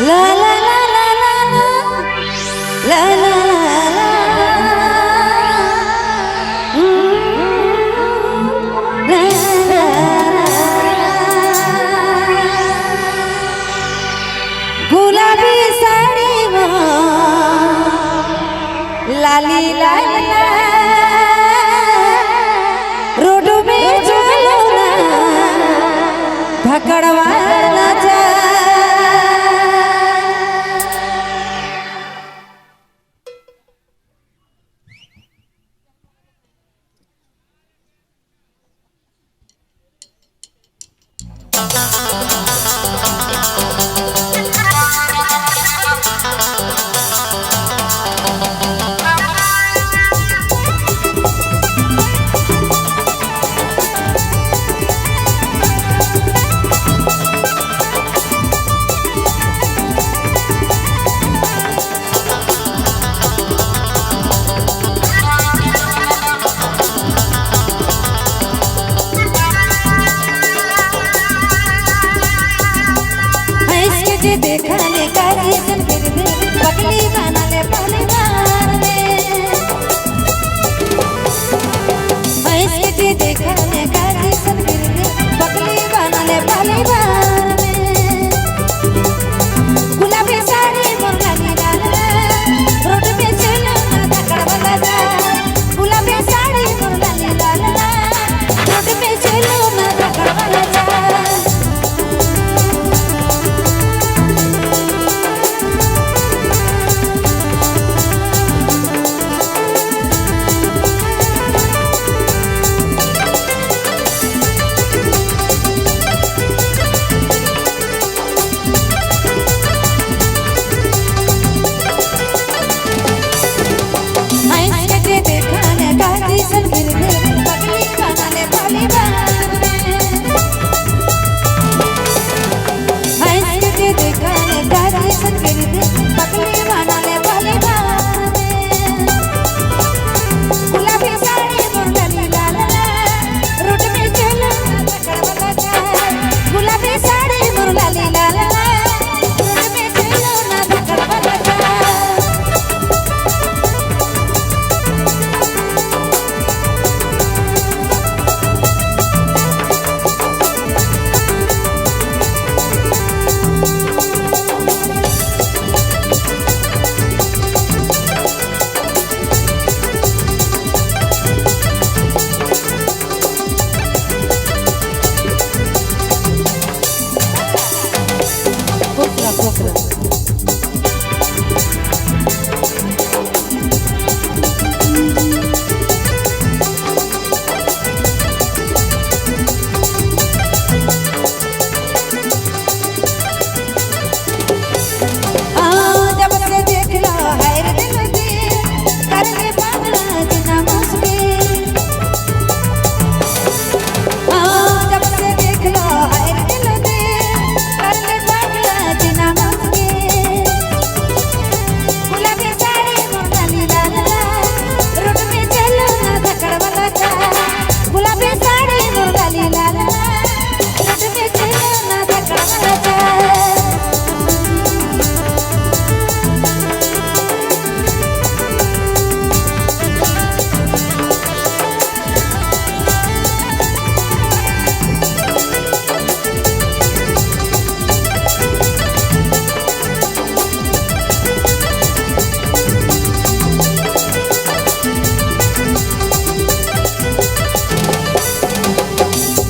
La la la la la la la la गुलाबी साड़ी लाली लाली road में चलो ना भकड़वा ना जा देखा ले कारी जन फिर दे पगली बना ले पहली बार में ऐसे जे देखा ले कारी जन फिर दे पगली बना ले पहली बार में गुलाबी साड़ी मुर्गा की लाल रोड पे चलो ना धक्का वाला जा गुलाबी साड़ी मुर्गा की लाल रोड पे चलो ना धक्का वाला जा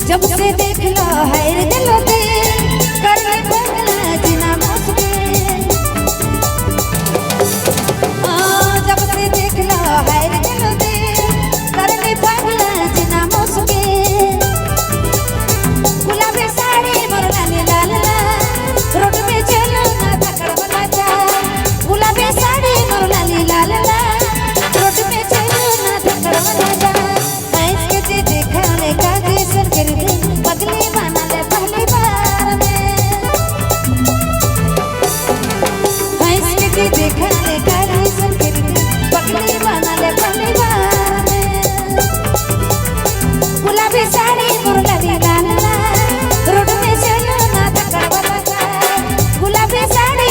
जब से देख लो है दिल दे कर ले पगला जिना मस्के जब से देख लो है दिल दे कर ले पगला जिना मस्के गुलाबी साड़ी मुर्गा ने लाल रोड पे चलो ना धक्का वाला जा गुलाबी साड़ी मुर्गा ने लाल रोड पे चलो ना धक्का वाला जा ऐसे जे देखा ले का पगली बना ले पहली बार में भैंस के देखा ले कारी सुन के पगली बना ले पहली बार में गुलाबी साड़ी मुर्गा की लाल रोड में चलो ना धक्का वाला गुलाबी साड़ी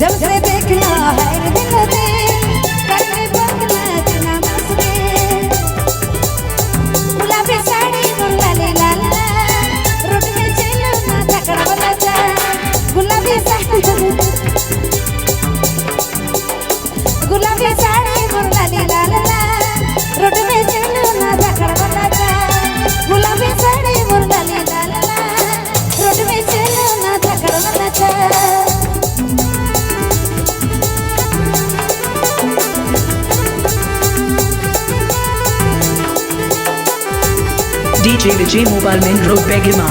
जब से देखना है दिल दे करने बदला जना मस्ते गुलाबी साड़ी मुरली लाल रोड में चलो ना धकड़ वाला जा गुलाबी साड़ी मुरली लाल रोड में चलो ना धकड़ वाला जा गुलाबी साड़ी मुरली लाल रोड में चलो ना धकड़ वाला जा DJ Vijay Mobile Main Road Begima